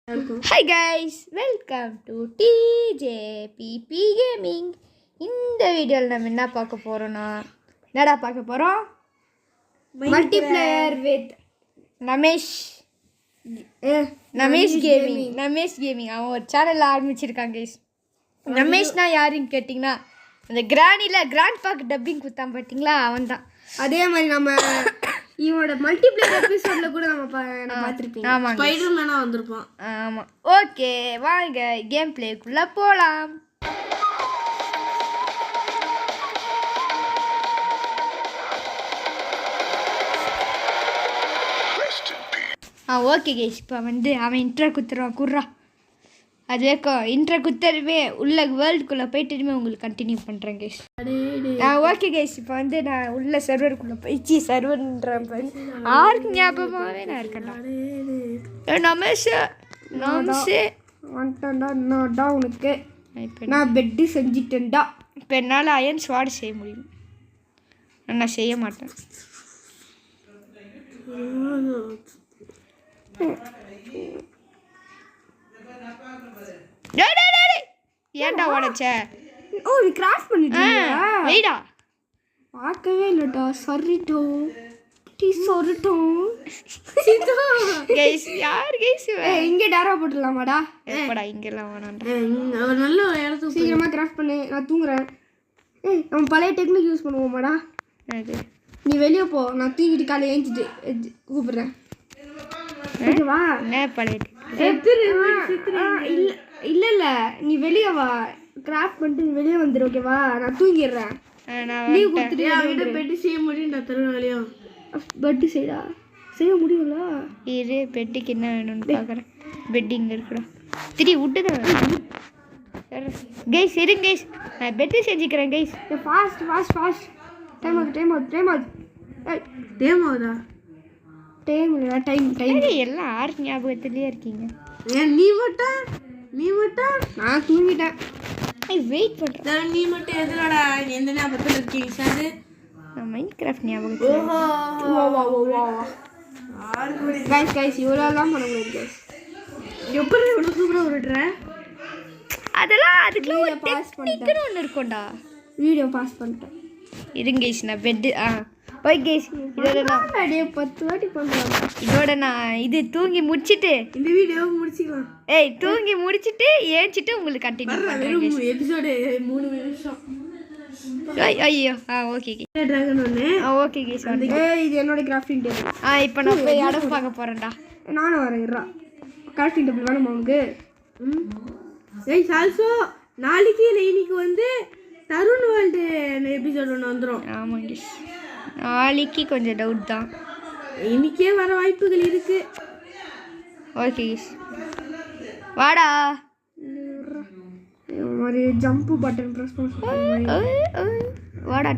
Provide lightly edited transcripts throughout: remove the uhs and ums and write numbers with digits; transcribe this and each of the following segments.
Hi guys, welcome to TJPP Gaming. இந்த வீடியோவில் நம்ம என்ன பார்க்க போகிறோன்னா மல்டிப்ளேயர் வித் நமேஷ் கேமிங் அவன் ஒரு சேனல் ஆரம்பிச்சிருக்கான் கைஸ். நமேஷ்னா யாருன்னு கேட்டிங்கன்னா அந்த கிராண்ட் பாக்கு டப்பிங் குத்தான் பார்த்தீங்களா, அவன் தான். அதே மாதிரி நம்ம இவனோட மல்டிப்ளேயர் எபிசோட்ல கூட நம்ம பார்த்துருப்பீங்க. ஆமாம், ஸ்பைடர்மேனா வந்திருப்பான். ஆமாம். ஓகே, வாங்க கேம் பிளேக்குள்ளே போகலாம். ஓகே கேஸ், இப்போ அவன் இன்ட்ரா குத்துறான் அது வரைக்கும் இன்ட்ரா குத்தருமே உள்ள வேர்ல்டுக்குள்ளே போயிட்டு உங்களுக்கு கண்டினியூ பண்ணுறேன் கேஸ். ஓகே கேஸ், இப்போ நான் உள்ள சர்வருக்குள்ளே போயிடுச்சு. சர்வர்ன்ற யாருக்கு ஞாபகமாகவே நான் இருக்கேன்டா. வந்துட்டேன்டா உனக்கு. இப்போ நான் பெட்டு செஞ்சிட்டேன்டா. இப்போ என்னால் அயன் ஸ்வாட் செய்ய முடியும், நான் செய்ய மாட்டேன். ஏன்டா உடைச்ச? ஓ, நீ கிராஸ் பண்ணிட்டீங்களா? வெயிடா, பார்க்கவே இல்லடா. சரிட்டோம் கைஸ். யார் கைஸ்? இங்கே டேரா போட்டுடலாமாடா? எப்படா இங்கெல்லாம் வேணாம்டா. ஒரு நல்ல இடத்துக்கு சீக்கிரமா கிராஸ் பண்ணு, நான் தூங்குறேன். நம்ம பழைய டெக்னிக் யூஸ் பண்ணுவோமாடா? நீ வெளியே போ, நான் தூங்கிட்டு காலை ஏஞ்சிட்டு கூப்பிடுறேன். ஓகேவா? என்ன பழைய இல்ல நீ வெளியே வா, கிராஃப்ட் பண்ணிட்டு நீ வெளியே வந்துடு. ஓகேவா? நான் தூங்கிடுறேன். லீவ் கொடுத்துட்டு பெட்டு செய்ய முடியும். நான் தருவாளியும் பெட்டு செய்ய முடியும்ல. இது பெட்டுக்கு என்ன வேணும்னு பார்க்குறேன். பெட் இங்கே இருக்குடா. விட்டுதான் கைஸ். இருங்க கைஸ், நான் பெட்டு செஞ்சுக்கிறேன் கைஸ். ஃபாஸ்ட் டைம் எல்லாம் ஆறு ஞாபகத்துலேயே இருக்கீங்க. நீ மட்டும் நான் தூங்கிட்டேன். வெயிட் பண்ணுறேன். நீ மட்டும் எதுலடா எந்த ஞாபகத்தில் இருக்கீங்க சார்? நான் மைண்ட் கிராஃப்ட் ஞாபகம். கைஸ் இவ்வளோலாம் பண்ண முடியாது கைஸ். எப்படி இவ்வளோ சூப்பராக விடுறேன்? அதெல்லாம் அதுக்குள்ள பாஸ் பண்ணிட்டு ஒன்று இருக்கும்டா. வீடியோ பாஸ் பண்ணிட்டேன். இருங்க கைஸ், நான் பெட்டு ஓகே கைஸ், இதோட நான் 10 வாட்டி பண்ணுறேன். இதோட நான் இது தூங்கி முடிச்சிட்டு இந்த வீடியோவை முடிச்சிக்கலாம். தூங்கி முடிச்சிட்டு ஏஞ்சிட்டு உங்களுக்கு கண்டினியூ பண்ணுறேன். எபிசோடு 3 நிமிஷம். ஐயோ ஓகே டிராகன் ஒன்று. ஓகே கைஸ், இது என்னோட கிராஃப்டிங் டேபிள். இப்போ நான் போய் இடம் பார்க்க போகிறேன்டா. நானும் வரேன். கிராஃப்டிங் டேபிள் வேணுமா உனக்கு? கைஸ் ஆல்சோ நாளைக்கு இன்னைக்கு தருண் வேர்ல்டு எபிசோட் ஒன்று வந்துடும். ஆமாம் கைஸ், நாளைக்கு கொஞ்சம் டவுட் தான். இன்னைக்கே வர வாய்ப்புகள் இருக்கு. ஓகே கைஸ், வாடா. ஒரு ஜம்ப் பட்டன் பிரஸ் பண்ணி வாடா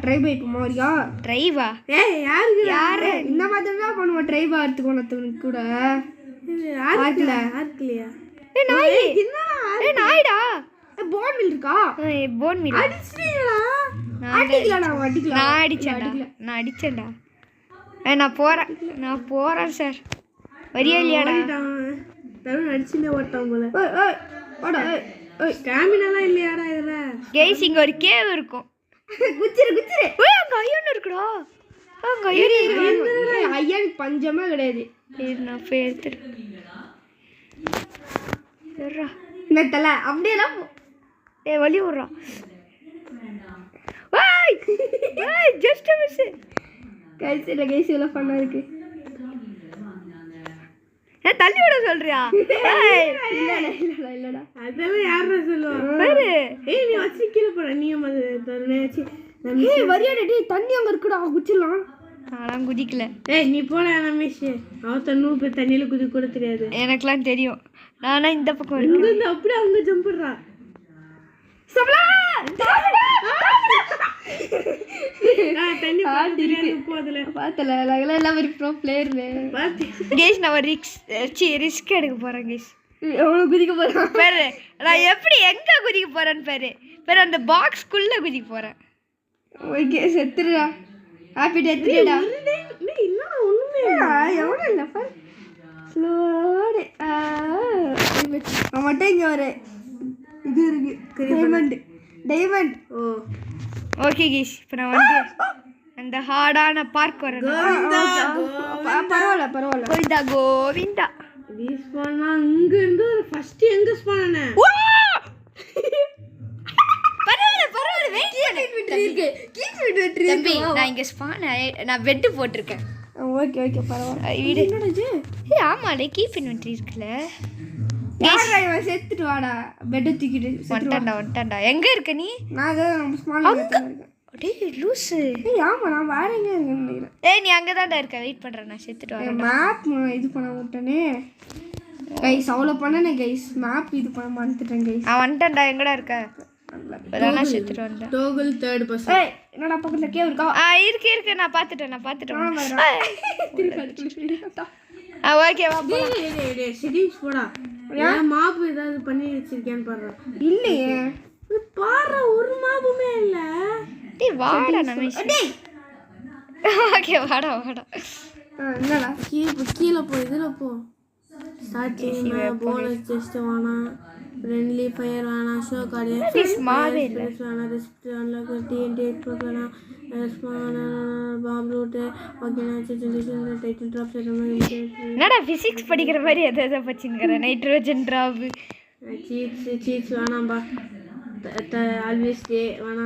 ட்ரை பை போறியா? ட்ரைவா? யாரு இந்த மாதிரி தான் பண்ணுவோம். ட்ரை பார்த்துக்கு ஒன்றத்துக்கு கூட ஆர்க்கலையா? நாய்டா. போன் மில் இருக்கா? போன் மில் நான் அடிச்சேன்டா. நான் போறேன் சார். வரியா இல்லையாடா? அடிச்சுட்டே ஓட்டான் போல. ஸ்டாமினாலாம் இல்லையாடா இதுல? கைஸ், இங்க ஒரு கேவ் இருக்கும். குச்சிரு அங்க ஐயன் இருக்குடா. அங்க ஐயன் பஞ்சமே கிடையாது. நான் போய் எடுத்துட்டு தலை அப்படியேதான் வழி விட்றான். Just miss. கைஸ் எல்லாம் ஃபன்னா இருக்கு. தள்ளி விட சொல்றியா? இல்லடா அதெல்லாம் யாரா சொல்லுவாங்க பாரு. நீ வச்சு கீழே போற. நீ வரியாடே தண்ணி அங்க இருக்குடா, குச்சிடலாம். நான் குதிக்கல. நீ போல ரமேஷ். அவ தண்ணியில குதி கூட தெரியாது. எனக்குலாம் தெரியும். நானா இந்த பக்கம் அப்படியே அவங்க ஜம்ப் பண்றா. ரிஸ்க் எடுக்க போறேன் கைஸ். குதிக்க போறேன். நான் எப்படி எங்க குதிக்க போறேன்னு பேரு அந்த பாக்ஸ்க்குள்ள குதிக்க போறேன். ஓகே செத்துறா. ஹாப்பி டேடா. இல்ல ஒண்ணுமே இல்ல. எவ்வளவு இல்ல ஸ்லோடு அவன்கிட்ட இங்கே ஒரு இது இருக்கு டைமண்ட். ஓகே கேஷ் இப்போ நான் வந்து அந்த ஹார்டான பார்க் வரணும். பரவாயில்ல கோவிந்தா கோவிந்தா. இங்கிருந்து ஃபர்ஸ்ட் எங்க ஸ்பான் தம்பி நான் இங்க ஸ்பான் நான் வெட்டு போட்டிருக்கேன். ஓகே பரவாயில்ல. வீடு ஆமாடே கீப் இன்வென்ட்ரி இருக்குல்ல. செத்துட்டு வாடா பெட் தூக்கிட்டு வந்துட்டான்டா. எங்க இருக்க நீ? நான் நம்ம ஸ்மால் இருக்கேன். டேய் லூசு. ஆமா நான் வேற எங்க இருக்கேன்னு நினைக்கிறேன். நீ அங்கதான்டா இருக்க. வெயிட் பண்றேன் நான் செத்துட்டு வரேன். மேப் இது பண்ண விட்டனே கைஸ். அவ்வளோ பண்ணனே கைஸ். மேப் இது பண்ண மறந்துட்டேன் கைஸ். அவன் வந்துட்டான்டா. எங்கடா இருக்க? நான் செத்துட்டு வந்தேன். டோகல் தேர்ட் பர்சன். என்னடா பக்கத்துல கேவ் இருக்கா? இருக்கு நான் பாத்துட்டேன். ஓகே வா டேய் சிட்டிஸ் போடா. ஏன் மாப் ஏதாவது பண்ணி வச்சிருக்கேன்னு பாரு. இல்லையே பாரு ஒரு மாப்புமே இல்ல. டேய் வாடா நமேஷ். டேய் ஓகே வாடா. என்னடா கீழ போ இதுல போ. Starting bonus just wanna friendly fire wanna show card ஸ்மாவே இல்ல wanna rest unlock TNT program ஸ்மானா பாம் ரூட் ஓகே நான் டைட்டில் டிராப் செய்றேன். என்னடா பிசிக்ஸ் படிக்கிற மாதிரி எதை பச்சிங்கற நைட்ரோஜன் டிராப் சீட்ஸ் வானாம்பா. always stay wanna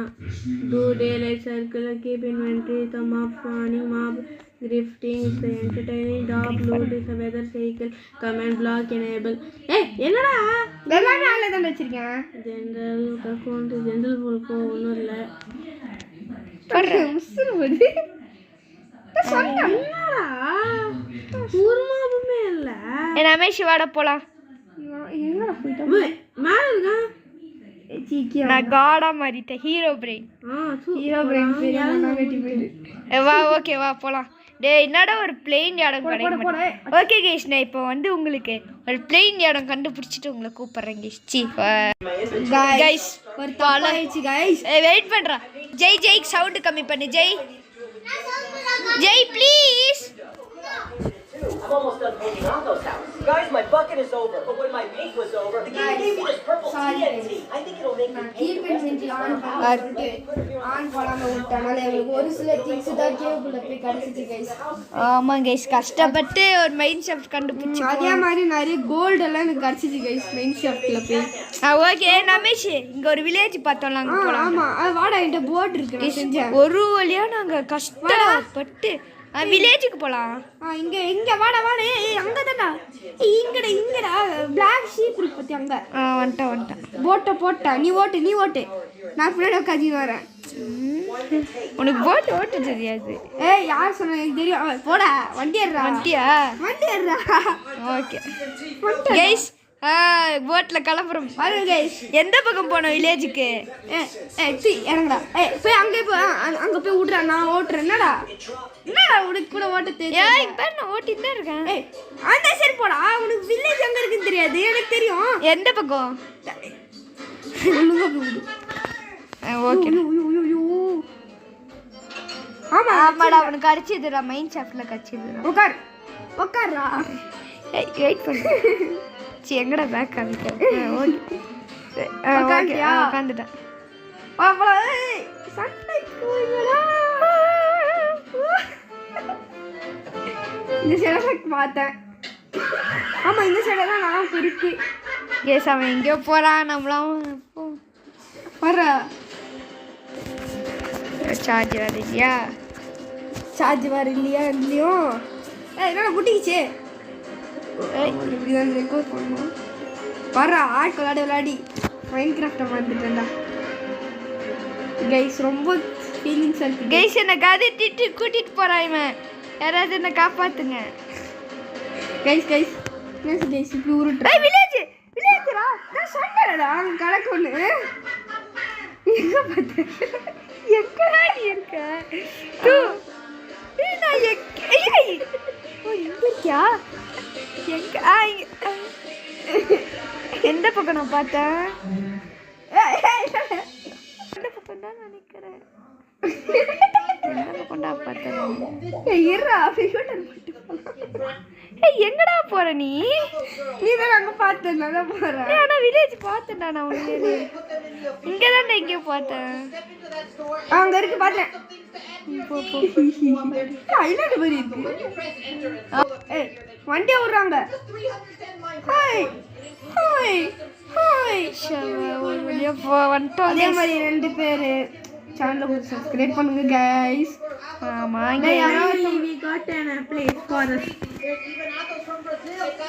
do daylight circle keep inventory the map farming mob grifting is the entertaining dog load is a weather cycle command block enable. என்னடா எல்லாமே ஆளே தான் வச்சிருக்கேன். ஜெனரல் அக்கவுண்ட் ஜெனரல் போல்கோ ஒண்ணும் இல்ல பரே உசுரு வந்து சொன்னா என்னடா ஒரு மாபமே இல்ல. ரமேஷ் வாடா போலாம். எங்கடா போய்ட்ட மேல இருக்கா? நான் காடா மாறிட்டேன். ஹீரோ பிரெயின் பெரியமா வெட்டி போயிடு. வா ஓகே வா போலாம். டேய் என்னடா ஒரு பிளேன் இடம் கிடைக்கும். ஓகே கேஷ் நான் இப்போ வந்து உங்களுக்கு ஒரு பிளேன் இடம் கண்டுபிடிச்சிட்டு உங்களை கூப்பிடுறேன் கேஷ். சி கைஸ் ஒரு பாலாயிச்சு கைஸ். வெயிட் பண்றா. ஜெய் சவுண்ட் கம்மி பண்ணு Jai please. I'm almost done painting on those houses. Guys, my bucket is over. But when my paint was over, the game gave me this purple TNT. I think it'll make me keep it on போடாம விட்டனால எனக்கு ஒரு சில things தான் கேவுக்குள்ள போய் கிடைச்சிச்சு guys. ஆமா guys கஷ்டப்பட்டு ஒரு மைண்ட் ஷாஃப்ட் கண்டுபிடிச்சு. அதே மாதிரி நிறைய கோல்ட் எல்லாம் எனக்கு கிடைச்சிச்சு கைஸ் மைண்ட் ஷாஃப்ட்ல போய். ஓகே நமேஷ் இங்க ஒரு வில்லேஜ் பார்த்தோம்ல அங்க போலாம். ஆமா வாடா என்கிட்ட போட் இருக்கு நான் செஞ்சேன். ஒரு வழியா நாங்க கஷ்டப்பட்டு வில்லேஜுக்கு போலாம். இங்க வாடா அங்கதான்டா. இங்கடா Black Sheep இருக்கு பத்தி அங்க. வந்துட்டேன். போட்ட போட்ட நீ ஓட்டு நான் பின்னாடி உட்காந்து வரேன். உனக்கு ஓட்ட தெரியாது. யார் சொன்னா எனக்கு தெரியும். போடா வண்டி ஏறுடா. ஓகே கைஸ் போட்ல கிளம்புறோம். எந்த பக்கம் போனோம் வில்லேஜுக்கு? இறங்கடா. போய் அங்கே போய் அங்கே போய் விட்றா நான் ஓட்டுறேன். என்னடா உனக்கு கூட ஓட்ட தெரியும்? நான் ஓட்டிட்டு தான் இருக்கேன். அந்த சரி போடா. உனக்கு வில்லேஜ் எங்கே இருக்குன்னு தெரியாது. எனக்கு தெரியும். எந்த பக்கம்? ஓகே ஆமாடா அவனுக்கு கடிச்சதுடா. மைண்ட் ஷாஃப்ட்ல கடிச்சதுடா. உட்கார்றா. வெயிட் பண்ணு. எங்கடா பேக் காமிக்க? உட்காந்துட்டேன். இந்த சைடை பார்த்தேன். ஆமா இந்த சைடை தான் நான் இருக்கு. கேஸ் அவன் எங்கேயோ போறான். நம்மளாம் வர சார்ஜ் வர இல்லையா? இல்லையும் என்னடா முட்டிக்கிச்சு. இப்படிதான் ரெக்கார்ட் பண்ணணும். வர ஆட்கள் விளையாடி மைன்கிராஃப்டை மறந்துட்டேன்டா கைஸ். ரொம்ப ஃபீலிங்ஸாக இருக்கு கைஸ். என்னை கதைட்டு கூட்டிட்டு போறான் இவன். யாராவது என்ன காப்பாத்துங்க கைஸ். இப்படி உருட்டு. வில்லேஜ்ரா நான் சொன்னேன்டா அங்க கணக்கு ஒன்று. எங்க பார்த்த எங்கடா நீ இருக்க? நான் இருக்கியா? எந்த பக்கம் நான் பார்த்தேன்? எந்த பக்கம் தான் நினைக்கிறேன். ஏய் எங்கடா போற நீ தான் அங்கே பார்த்தேன் நான் தான் போகிறேன். ஆனால் வில்லேஜ் பார்த்தேன்டா நான் உண்மையிலே இங்கே தான் எங்கேயோ பார்த்தேன். அங்கே இருக்கு பார்த்தேன். ஐலாண்டு மாதிரி இருக்கு. ஏய் வண்டியை விட்றாங்க. Hi hi hi. வந்துட்டோம். அதே மாதிரி 2 பேர் சேனலை கொஞ்சம் சப்ஸ்கிரைப் பண்ணுங்க கைஸ். ஆமாம்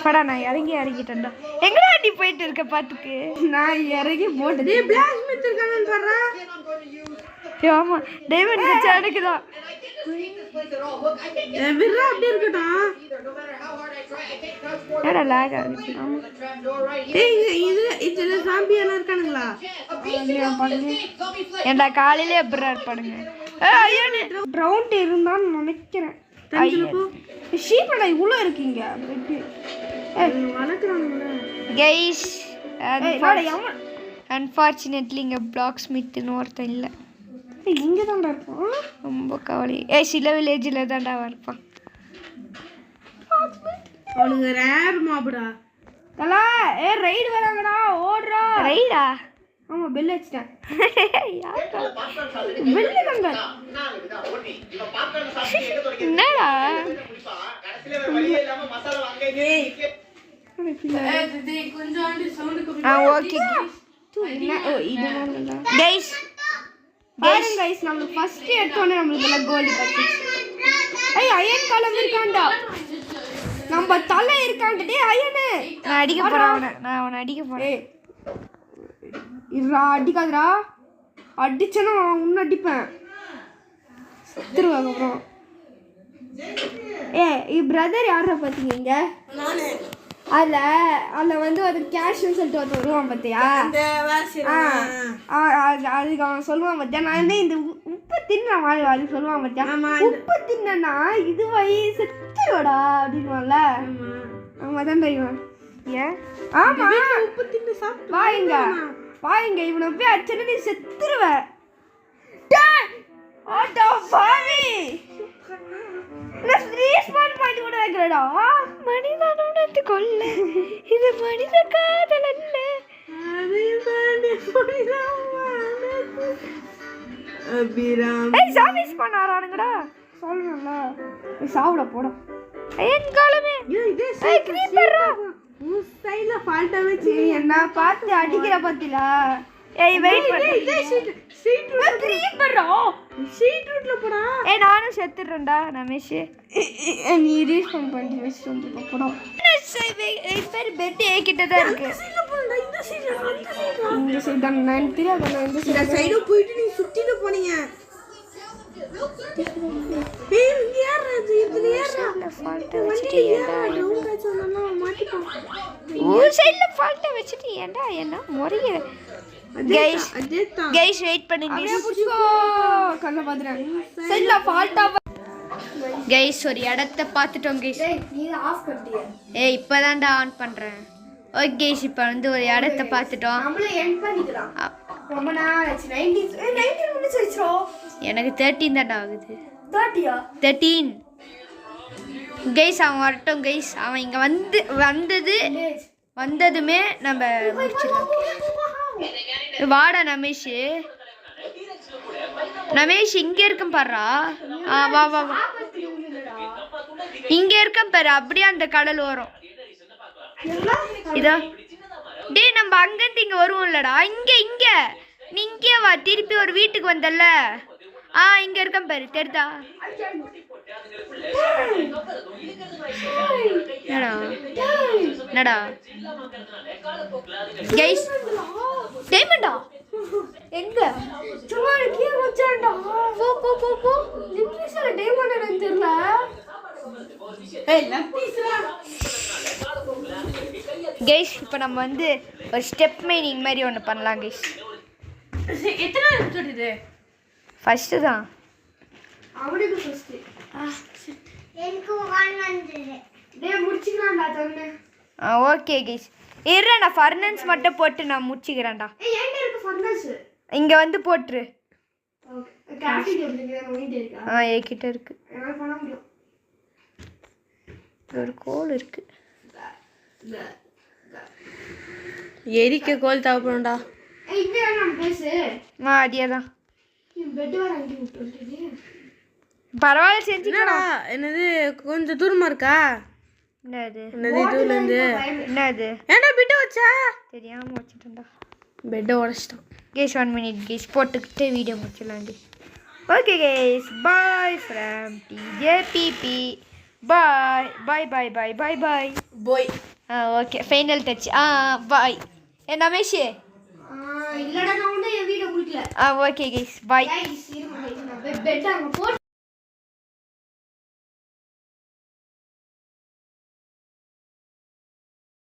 படா நான் இறங்கிட்டேன்டா. எங்கடா நீ போயிட்டு இருக்க பார்த்துக்கு? நான் இறங்கி போட்டது பிளாக் ஸ்மித் இருக்கானு பாறேன். ஆமா டைமண்ட் கிச்ச அடக்குதான். விரா அப்படி இருக்கட்டும். ஏடா லாக் ஆகுது. ஏய் இதுல சாம்பியனா இருக்கானுங்களா? ஏண்டா காலையிலே எப்பறா இருப்பானுங்க. ஐயோ ரவுண்ட் இருந்தான்னு நினைக்கிறேன். ஷீப்படா இவ்வளோ இருக்கீங்க. வளர்க்குறானுங்களா கைஸ்? அன்ஃபார்ச்சுனேட்லி இங்கே பிளாக் ஸ்மித்னு ஒருத்தன் இல்லை. இங்கே தான்டா இருப்பான். ரொம்ப கவலை. சில வில்லேஜில் தான்டா இருப்பான். அவனுங்க ரேர் மாபுடா. தலா ரைடு வராங்கடா ஓடுறா. ரைடா? ஆமா பெல் அடிச்சிட்டேன். என்னடா ஓகே கைஸ் கைஸ் நம்மளுக்கு ஃபர்ஸ்ட் எடுத்தோன்னே நம்மளுக்கு கோல்டு பச்சிச்சு. அயன் காலம் இருக்காண்டா. நம்ம தலை இருக்காண்ட. டேய் அயனே நான் அடிக்க போறேன். அவனை அடிக்க போறேன். இருடா அடிக்காதடா. அடிச்சேன்னா உன்னை அடிப்பேன். செத்துருவாங்க அப்புறம். பிரதர் யாரா பார்த்தீங்க இங்க? அதில் வந்து ஒரு கேஷ்னு சொல்லிட்டு ஒருத்தர் வருவான் பார்த்தியா? அதுக்கு அவன் சொல்லுவான் பார்த்தியா, நான் வந்து இந்த உப்பு தின்ன மாதிரி அது சொல்லுவான் பார்த்தியா, உப்பு தின்னா இது வயி செத்துருவடா அப்படின்வான்ல. அவன் தான் தெரியும். ஏன்? ஆமா உப்பு தின்னு சாப்பிட்டு வாங்க இவனை போய் அடிச்சுட்டு நீ செத்துருவ. மனிதனுணர்ந்து கொள்ள இது மனித காதல் அல்ல. சாமிஸ் பண்ணாரானுங்கடா. சொல்லணும்ல சாப்பிட போடும். என் காலமே என்ன பார்த்து அடிக்கிற பத்திலா. நானும் செத்துடுறேன்டா ரமேஷ். நீ ரீச் பண்ணி வச்சுட்டு வந்து போடும். பெட் ஏகிட்டதான் இருக்கு. இந்த சைடு தான் நான் தெரியாது. இந்த சைடு போயிட்டு நீ சுத்திட்டு போனீங்க. வெயிட் பண்ணுங்க கைஸ். ஒரு இடத்த பார்த்துட்டோம் கைஸ். இப்போதான்டா ஆன் பண்றேன். ஓகே கைஸ், இப்போ வந்து ஒரு இடத்த பார்த்துட்டோம். எனக்கு 13 தான்டா ஆகுது. 13 கைஸ். அவன் வரட்டும் கைஸ். அவன் இங்கே வந்ததுமே நம்ம முடிச்சிடலாம். வாடா ரமேஷ். ரமேஷ் இங்கே இருக்கும் பாருடா. வா வா வா. இங்கே இருக்கும் பாரு. அப்படியே அந்த கடல் வரும். இதோ டேய் நம்ம அங்கேருந்து இங்கே வருவோம்லடா. இங்கே நீ இங்கே வா. திருப்பி ஒரு வீட்டுக்கு வந்தல்ல. இங்கே இருக்கேன் பாரு. தெரிதா? என்னடா கைஸ்? டைமண்டா எங்க? சும்மா கீழ வச்சான்டா. போ லிப்டிஸ்ல டைமண்ட் எனக்கு தெரியல. கைஸ் இப்போ நம்ம வந்து ஒரு ஸ்டெப் மைனிங் மாதிரி ஒன்று பண்ணலாம் கைஸ். எத்தனை எபிசோட் இது? ஃபர்ஸ்ட் தான். அவனுக்கு ஃபர்ஸ்ட். எனக்கு 1 வந்தது. டேய் முடிச்சிக்கலாம்டா தம்பி. Okay guys. இரு நான் ஃபர்னன்ஸ் மட்டும் போட்டு நான் முடிச்சிக்கிறேன்டா. ஏன்டா இருக்கு ஃபர்னன்ஸ்? இங்க வந்து போட்டுரு. ஓகே. கிராஃபிக் எப்படி இருக்கு? நான் வீடியோ இருக்கா? என்கிட்ட இருக்கு. என்ன பண்ண முடியும்? ஒரு கோல் இருக்குது. எரிக்க கோல் தேவைப்படும்டா. அதே தான். பெட் வர அங்கே விட்டு பரவாயில்ல செஞ்சுக்கடா. என்னது கொஞ்சம் தூரமா இருக்கா? என்னது இதுல இருந்து என்னது ஏன்டா பெட் வச்சா? தெரியாமல் வச்சுட்டேன்டா. பெட்டை உடச்சிட்டான். கேஸ் 1 minute கேஸ் போட்டுக்கிட்டு வீடியோ முடிச்சிடலாண்டி. Okay case, bye from DJPP. Bye bye bye bye bye bye போய். Okay final touch. பாய். என்ன மேஷே? இல்லடா நான் வந்து வீடியோ முடிக்கல. ஓகே கேஸ் பாய். பெட் அங்க போட்டு